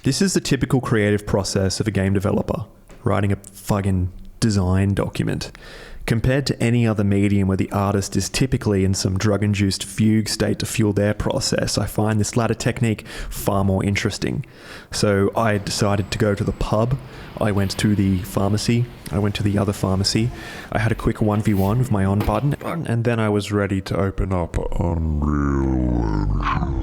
This is the typical creative process of a game developer, writing a fucking design document. Compared to any other medium where the artist is typically in some drug-induced fugue state to fuel their process, I find this latter technique far more interesting. So I decided to go to the pub. I went to the pharmacy. I went to the other pharmacy. I had a quick 1v1 with my on button, and then I was ready to open up UnrealEngine.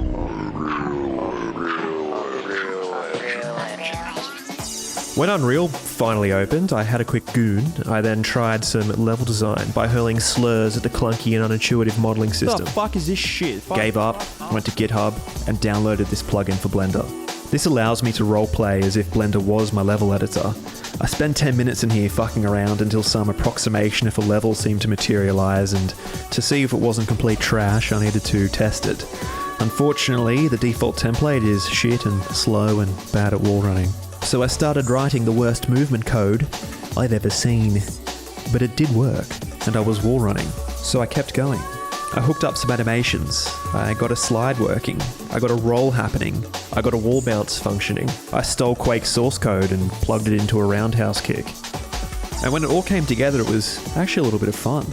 When Unreal finally opened, I had a quick goon. I then tried some level design by hurling slurs at the clunky and unintuitive modeling system. The fuck is this shit? Gave up, went to GitHub, and downloaded this plugin for Blender. This allows me to roleplay as if Blender was my level editor. I spent 10 minutes in here fucking around until some approximation of a level seemed to materialize, and to see if it wasn't complete trash, I needed to test it. Unfortunately, the default template is shit and slow and bad at wall running. So I started writing the worst movement code I've ever seen. But it did work, and I was wall running, so I kept going. I hooked up some animations, I got a slide working, I got a roll happening, I got a wall bounce functioning, I stole Quake's source code and plugged it into a roundhouse kick. And when it all came together, it was actually a little bit of fun.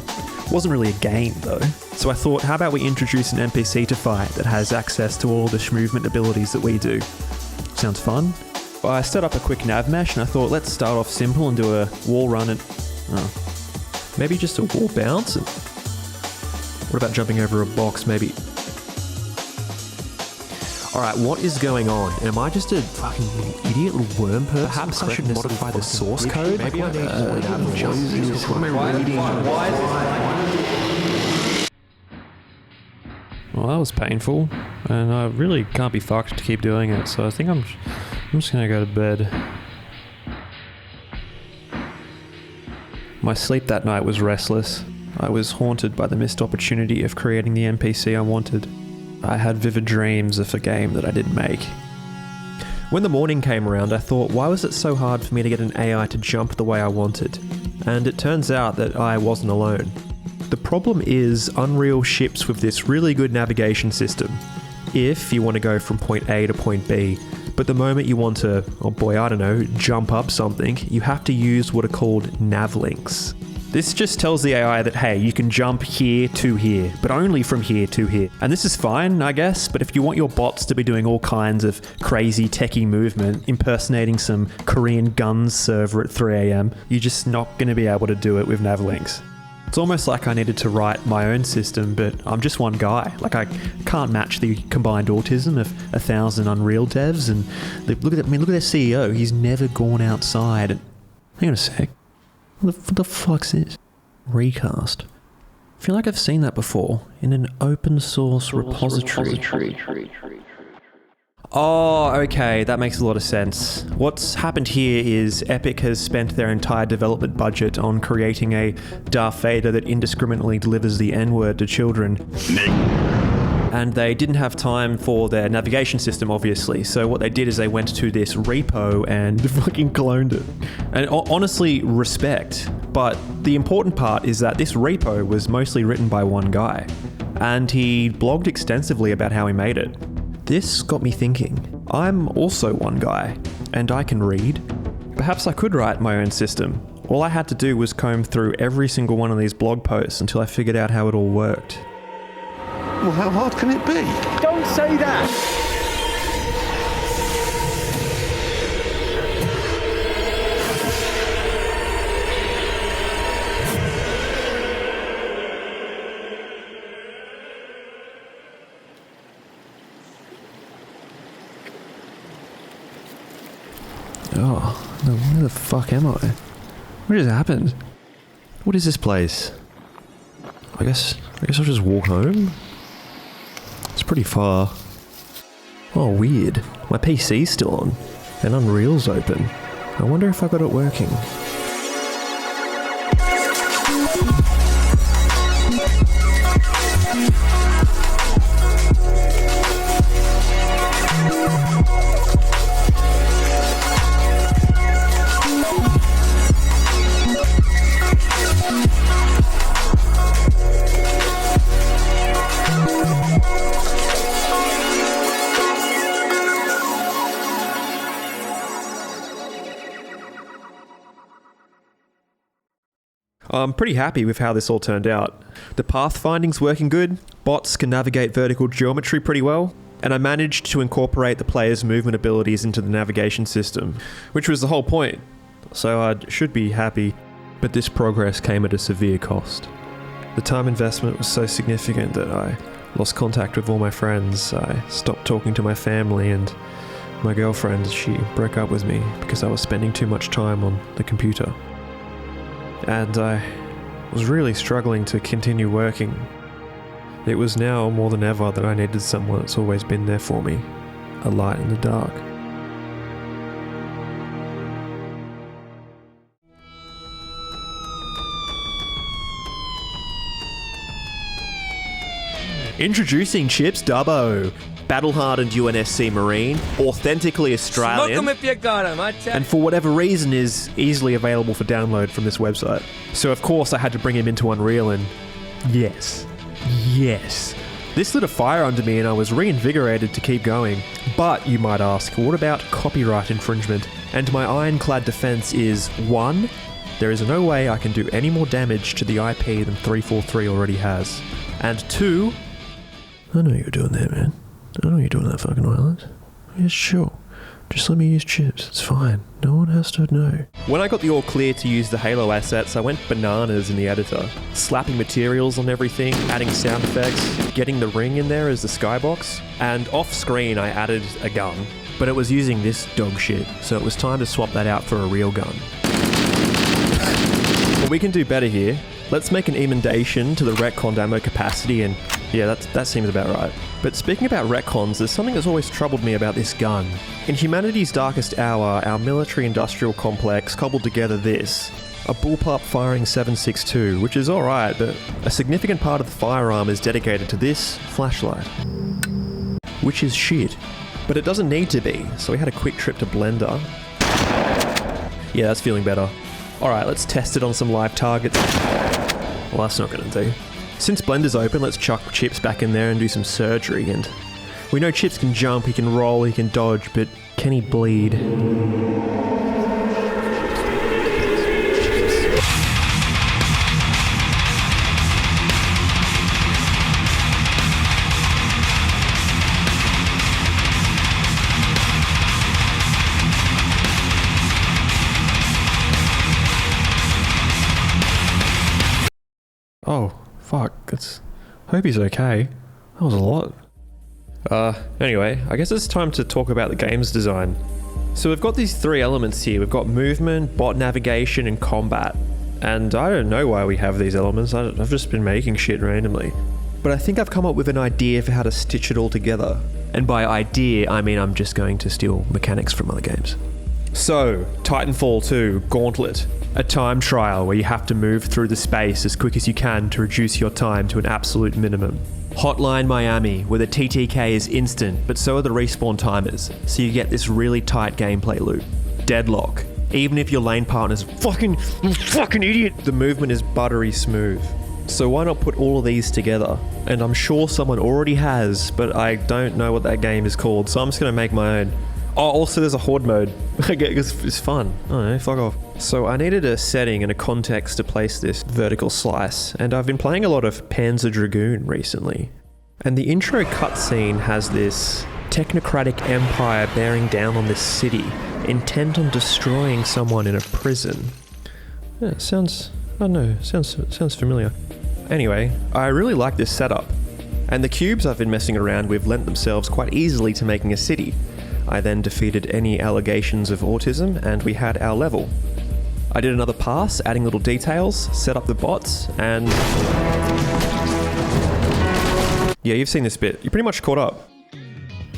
It wasn't really a game though, so I thought, how about we introduce an NPC to fight that has access to all the movement abilities that we do? Sounds fun? I set up a quick navmesh and I thought, let's start off simple and do a wall run and... maybe just a wall bounce? And what about jumping over a box, maybe? Alright, what is going on? Am I just a fucking idiot little worm person? Perhaps I should modify the source code? Maybe I need more navmesh. Well, that was painful, and I really can't be fucked to keep doing it, so I think I'm just gonna go to bed. My sleep that night was restless. I was haunted by the missed opportunity of creating the NPC I wanted. I had vivid dreams of a game that I didn't make. When the morning came around, I thought, why was it so hard for me to get an AI to jump the way I wanted? And it turns out that I wasn't alone. The problem is Unreal ships with this really good navigation system if you want to go from point A to point B, but the moment you want to, oh boy, I don't know, jump up something, you have to use what are called nav links. This just tells the AI that, hey, you can jump here to here, but only from here to here. And this is fine, I guess, but if you want your bots to be doing all kinds of crazy techie movement, impersonating some Korean gunz server at 3 AM, you're just not going to be able to do it with nav links. It's almost like I needed to write my own system, but I'm just one guy. Like, I can't match the combined autism of 1,000 Unreal devs, and look at their CEO. He's never gone outside. Hang on a sec. What the fuck's this? Recast. I feel like I've seen that before in an open source repository. Oh, okay, that makes a lot of sense. What's happened here is Epic has spent their entire development budget on creating a Darth Vader that indiscriminately delivers the N-word to children. And they didn't have time for their navigation system, obviously, so what they did is they went to this repo and fucking cloned it. And honestly, respect. But the important part is that this repo was mostly written by one guy, and he blogged extensively about how he made it. This got me thinking. I'm also one guy, and I can read. Perhaps I could write my own system. All I had to do was comb through every single one of these blog posts until I figured out how it all worked. Well, how hard can it be? Don't say that! Oh, no, where the fuck am I? What just happened? What is this place? I guess I'll just walk home? It's pretty far. Oh, weird. My PC's still on, and Unreal's open. I wonder if I got it working. I'm pretty happy with how this all turned out. The pathfinding's working good, bots can navigate vertical geometry pretty well, and I managed to incorporate the player's movement abilities into the navigation system, which was the whole point, so I should be happy. But this progress came at a severe cost. The time investment was so significant that I lost contact with all my friends. I stopped talking to my family, and my girlfriend, she broke up with me because I was spending too much time on the computer. And I was really struggling to continue working. It was now more than ever that I needed someone that's always been there for me, a light in the dark. Introducing Chips Dubbo, battle-hardened UNSC Marine, authentically Australian, Smoke 'em if you got 'em, I tell and for whatever reason is easily available for download from this website. So of course I had to bring him into Unreal, and yes, this lit a fire under me and I was reinvigorated to keep going. But you might ask, what about copyright infringement? And my ironclad defense is 1. There is no way I can do any more damage to the IP than 343 already has. And 2, I know you're doing that, man. I know you're doing that fucking island. Yeah, sure. Just let me use chips. It's fine. No one has to know. When I got the all clear to use the Halo assets, I went bananas in the editor. Slapping materials on everything, adding sound effects, getting the ring in there as the skybox. And off screen, I added a gun. But it was using this dog shit, so it was time to swap that out for a real gun. But we can do better here. Let's make an emendation to the retconned ammo capacity, and yeah, that seems about right. But speaking about retcons, there's something that's always troubled me about this gun. In humanity's darkest hour, our military-industrial complex cobbled together this. A bullpup firing 7.62, which is alright, but a significant part of the firearm is dedicated to this flashlight. Which is shit. But it doesn't need to be, so we had a quick trip to Blender. Yeah, that's feeling better. Alright, let's test it on some live targets. Well, that's not gonna do. Since Blender's open, let's chuck Chips back in there and do some surgery, and we know Chips can jump, he can roll, he can dodge, but can he bleed? Oh, fuck. Hope he's okay. That was a lot. Anyway, I guess it's time to talk about the game's design. So we've got these 3 elements here. We've got movement, bot navigation, and combat. And I don't know why we have these elements. I've just been making shit randomly. But I think I've come up with an idea for how to stitch it all together. And by idea, I mean I'm just going to steal mechanics from other games. So, Titanfall 2, Gauntlet. A time trial where you have to move through the space as quick as you can to reduce your time to an absolute minimum. Hotline Miami, where the TTK is instant, but so are the respawn timers, so you get this really tight gameplay loop. Deadlock. Even if your lane partner's fucking idiot, the movement is buttery smooth. So why not put all of these together? And I'm sure someone already has, but I don't know what that game is called, so I'm just gonna make my own. Oh, also there's a horde mode. It's fun. I don't know, fuck off. So I needed a setting and a context to place this vertical slice, and I've been playing a lot of Panzer Dragoon recently. And the intro cutscene has this technocratic empire bearing down on this city, intent on destroying someone in a prison. Yeah, it sounds familiar. Anyway, I really like this setup. And the cubes I've been messing around with lent themselves quite easily to making a city. I then defeated any allegations of autism, and we had our level. I did another pass, adding little details, set up the bots, and... yeah, you've seen this bit. You're pretty much caught up.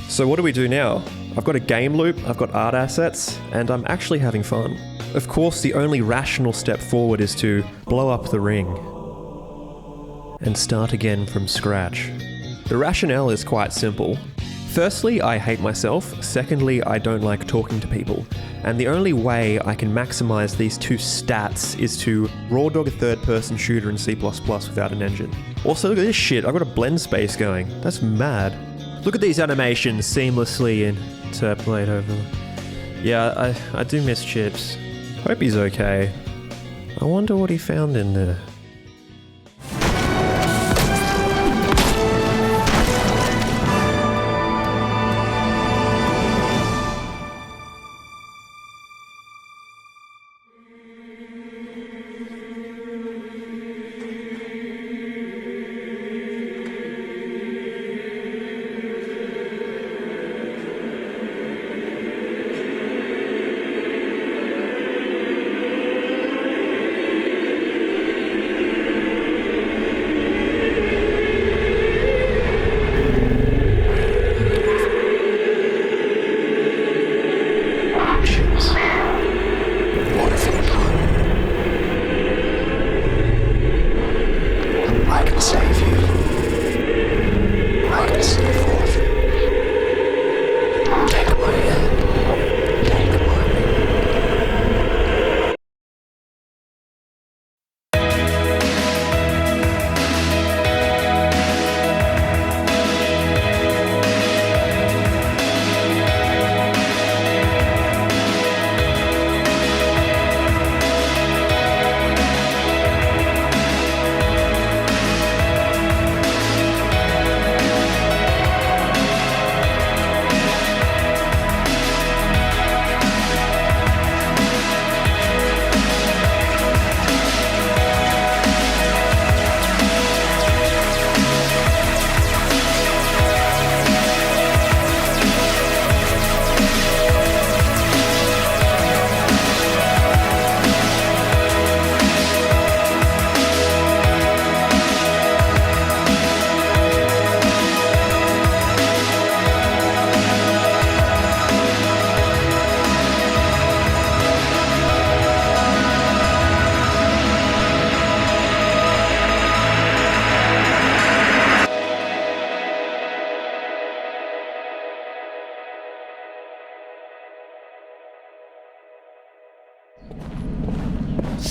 So what do we do now? I've got a game loop, I've got art assets, and I'm actually having fun. Of course, the only rational step forward is to blow up the ring and start again from scratch. The rationale is quite simple. Firstly, I hate myself. Secondly, I don't like talking to people. And the only way I can maximize these 2 stats is to raw dog a third-person shooter in C++ without an engine. Also, look at this shit. I've got a blend space going. That's mad. Look at these animations seamlessly interpolate over. Yeah, I do miss Chips. Hope he's okay. I wonder what he found in there.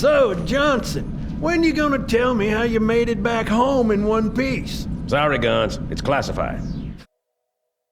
So, Johnson, when you gonna tell me how you made it back home in one piece? Sorry, Gunz. It's classified.